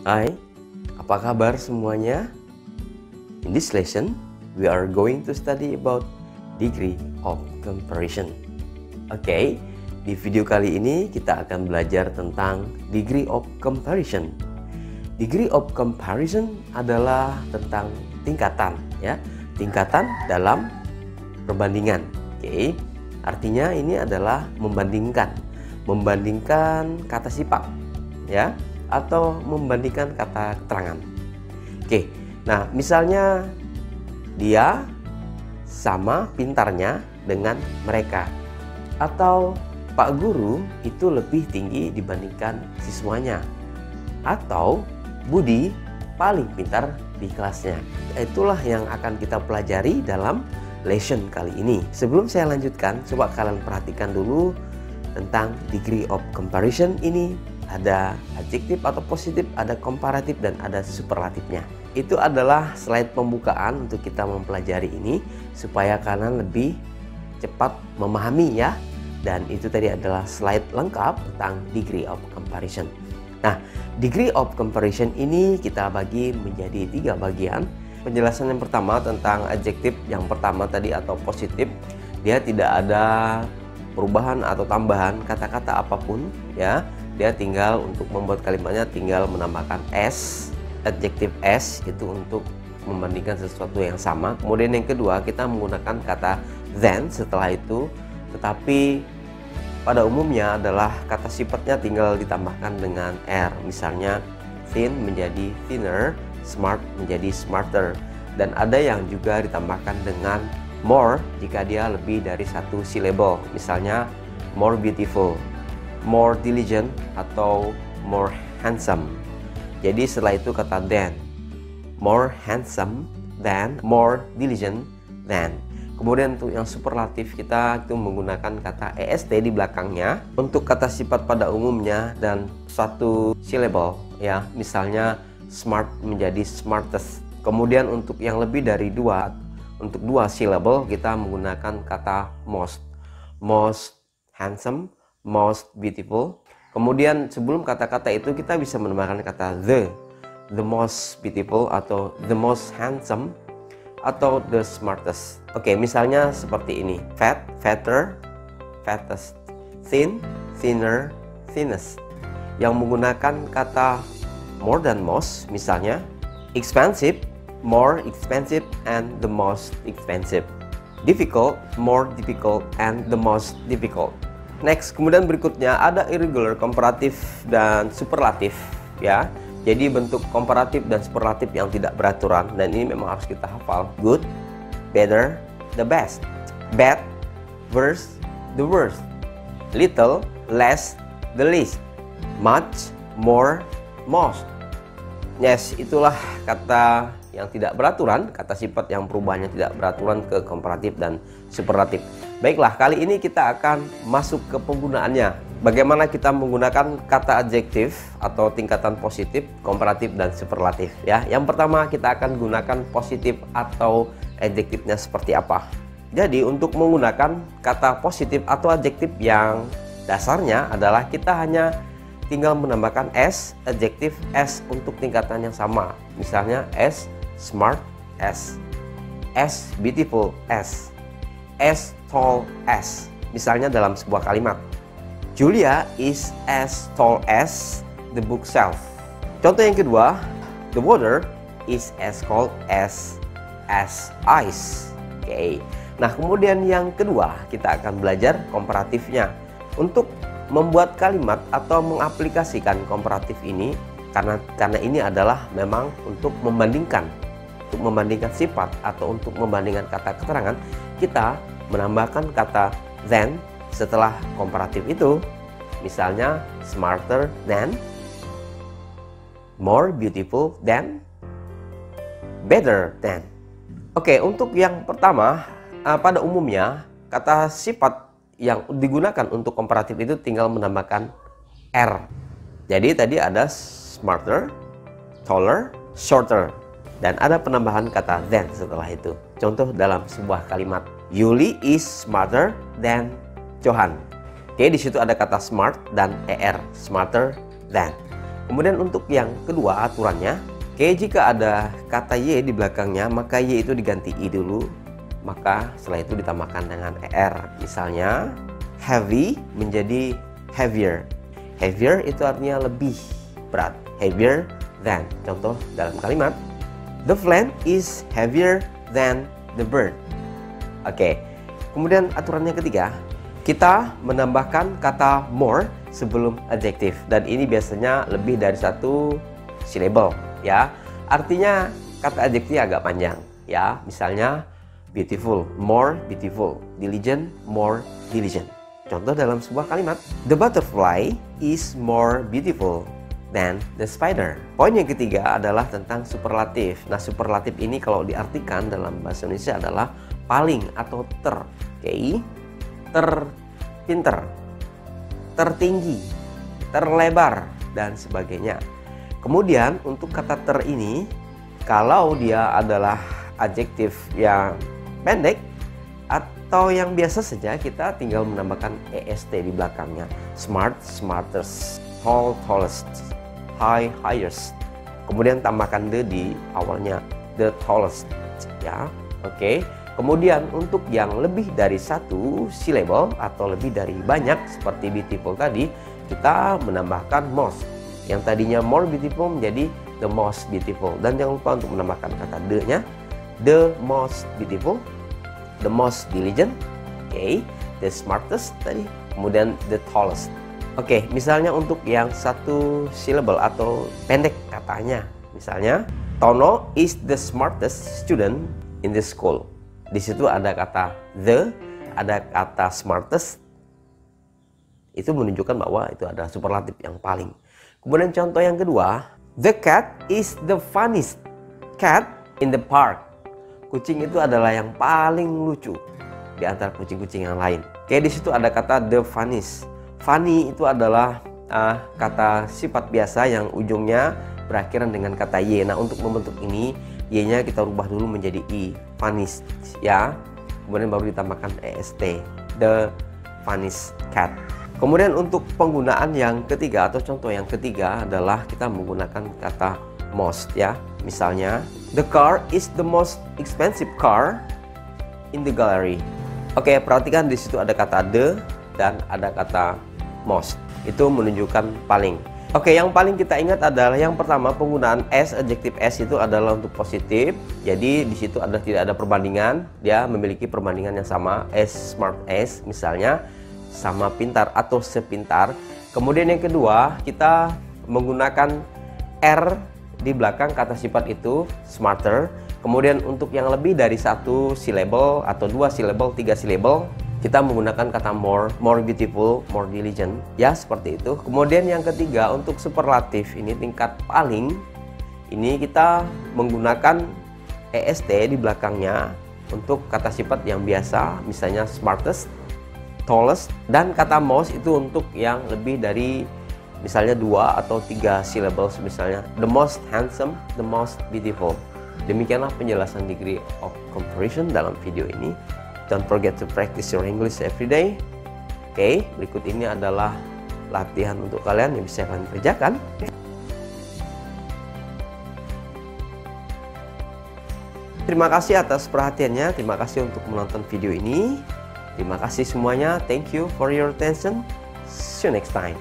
Hai, apa kabar semuanya? In this lesson, we are going to study about degree of comparison. Oke, di video kali ini kita akan belajar tentang degree of comparison. Degree of comparison adalah tentang tingkatan, ya, tingkatan dalam perbandingan. Oke, artinya ini adalah membandingkan kata sifat, ya, atau membandingkan kata keterangan. Oke, nah misalnya dia sama pintarnya dengan mereka, atau Pak Guru itu lebih tinggi dibandingkan siswanya, atau Budi paling pintar di kelasnya. Itulah yang akan kita pelajari dalam lesson kali ini. Sebelum saya lanjutkan, coba kalian perhatikan dulu tentang degree of comparison ini. Ada adjektif atau positif, ada komparatif, dan ada superlatifnya. Itu adalah slide pembukaan untuk kita mempelajari ini supaya kalian lebih cepat memahami, ya. Dan itu tadi adalah slide lengkap tentang degree of comparison. Nah, degree of comparison ini kita bagi menjadi 3 bagian. Penjelasan yang pertama tentang adjektif yang pertama tadi atau positif, dia tidak ada perubahan atau tambahan kata-kata apapun, ya. Dia tinggal untuk membuat kalimatnya tinggal menambahkan s, adjektif s itu untuk membandingkan sesuatu yang sama. Kemudian yang kedua, kita menggunakan kata than setelah itu, tetapi pada umumnya adalah kata sifatnya tinggal ditambahkan dengan r. Misalnya thin menjadi thinner, smart menjadi smarter, dan ada yang juga ditambahkan dengan more jika dia lebih dari 1 syllable. Misalnya more beautiful, more diligent, atau more handsome. Jadi setelah itu kata than, more handsome than, more diligent than. Kemudian untuk yang superlatif kita itu menggunakan kata est di belakangnya untuk kata sifat pada umumnya dan 1 syllable, ya. Misalnya smart menjadi smartest. Kemudian untuk yang lebih dari 2, untuk 2 syllable kita menggunakan kata most handsome, most beautiful. Kemudian sebelum kata-kata itu kita bisa menambahkan kata the most beautiful, atau the most handsome, atau the smartest. Oke, misalnya seperti ini: fat, fatter, fattest; thin, thinner, thinnest. Yang menggunakan kata more than most, misalnya expensive, more expensive and the most expensive; difficult, more difficult and the most difficult. Next, kemudian berikutnya ada irregular, komparatif, dan superlatif, ya. Jadi bentuk komparatif dan superlatif yang tidak beraturan, dan ini memang harus kita hafal. Good, better, the best; bad, worse, the worst; little, less, the least; much, more, most. Yes, itulah kata yang tidak beraturan, kata sifat yang perubahannya tidak beraturan ke komparatif dan superlatif. Baiklah, kali ini kita akan masuk ke penggunaannya. Bagaimana kita menggunakan kata adjektif atau tingkatan positif, komparatif, dan superlatif, ya. Yang pertama kita akan gunakan positif atau adjektifnya seperti apa. Jadi untuk menggunakan kata positif atau adjektif yang dasarnya adalah kita hanya tinggal menambahkan s, adjektif s untuk tingkatan yang sama. Misalnya s smart, s beautiful, s tall, s. Misalnya dalam sebuah kalimat, Julia is as tall as the bookshelf. Contoh yang kedua, the water is as cold as ice. Oke. Nah, kemudian yang kedua kita akan belajar komparatifnya. Untuk membuat kalimat atau mengaplikasikan komparatif ini, karena ini adalah memang untuk membandingkan sifat atau untuk membandingkan kata keterangan, kita menambahkan kata than setelah komparatif itu. Misalnya smarter than, more beautiful than, better than. Oke, untuk yang pertama, pada umumnya kata sifat yang digunakan untuk komparatif itu tinggal menambahkan r. Jadi tadi ada smarter, taller, shorter, dan ada penambahan kata than setelah itu. Contoh dalam sebuah kalimat, Yuli is smarter than Johan. Oke, di situ ada kata smart dan er, smarter than. Kemudian untuk yang kedua aturannya, oke, jika ada kata Y di belakangnya, maka Y itu diganti I dulu, maka setelah itu ditambahkan dengan ER. Misalnya, heavy menjadi heavier. Heavier itu artinya lebih berat. Heavier than. Contoh dalam kalimat, the plant is heavier than the bird. Oke, kemudian aturan yang ketiga, kita menambahkan kata more sebelum adjektif. Dan ini biasanya lebih dari satu syllable, ya. Artinya kata adjektif agak panjang, ya. Misalnya, beautiful, more beautiful. Diligent, more diligent. Contoh dalam sebuah kalimat, the butterfly is more beautiful than the spider. Poin yang ketiga adalah tentang superlatif. Nah, superlatif ini kalau diartikan dalam bahasa Indonesia adalah paling atau ter. Oke. Terpinter, tertinggi, terlebar, dan sebagainya. Kemudian untuk kata ter ini, kalau dia adalah adjektif yang pendek atau yang biasa saja, kita tinggal menambahkan est di belakangnya. Smart, smartest, tall, tallest, high, highest. Kemudian tambahkan the di awalnya, the tallest, ya. Oke. Kemudian untuk yang lebih dari satu syllable atau lebih dari banyak seperti beautiful tadi, kita menambahkan most. Yang tadinya more beautiful menjadi the most beautiful. Dan jangan lupa untuk menambahkan kata the-nya, the most beautiful, the most diligent, okay, the smartest tadi, kemudian the tallest. Oke, misalnya untuk yang satu syllable atau pendek katanya, misalnya Tono is the smartest student in the school. Di situ ada kata the, ada kata smartest. Itu menunjukkan bahwa itu ada superlatif yang paling. Kemudian contoh yang kedua, the cat is the funniest cat in the park. Kucing itu adalah yang paling lucu di antara kucing-kucing yang lain. Oke, di situ ada kata the funniest. Funny itu adalah kata sifat biasa yang ujungnya berakhiran dengan kata y. Nah, untuk membentuk ini, y-nya kita rubah dulu menjadi i, funniest, ya. Kemudian baru ditambahkan est, the funniest cat. Kemudian untuk penggunaan yang ketiga atau contoh yang ketiga adalah kita menggunakan kata most, ya. Misalnya, the car is the most expensive car in the gallery. Oke, perhatikan di situ ada kata the dan ada kata most. Itu menunjukkan paling. Oke, yang paling kita ingat adalah yang pertama, penggunaan s, adjektif s itu adalah untuk positif. Jadi di situ tidak ada perbandingan, dia memiliki perbandingan yang sama, as smart as, misalnya sama pintar atau sepintar. Kemudian yang kedua, kita menggunakan r di belakang kata sifat itu, smarter. Kemudian untuk yang lebih dari satu syllable atau dua syllable, tiga syllable, kita menggunakan kata more, more beautiful, more diligent, ya, seperti itu. Kemudian yang ketiga, untuk superlatif ini tingkat paling, ini kita menggunakan est di belakangnya untuk kata sifat yang biasa, misalnya smartest, tallest, dan kata most itu untuk yang lebih dari misalnya dua atau tiga syllables, misalnya the most handsome, the most beautiful. Demikianlah penjelasan degree of comparison dalam video ini. Don't forget to practice your English every day. Oke, berikut ini adalah latihan untuk kalian yang bisa kalian kerjakan. Terima kasih atas perhatiannya. Terima kasih untuk menonton video ini. Terima kasih semuanya. Thank you for your attention. See you next time.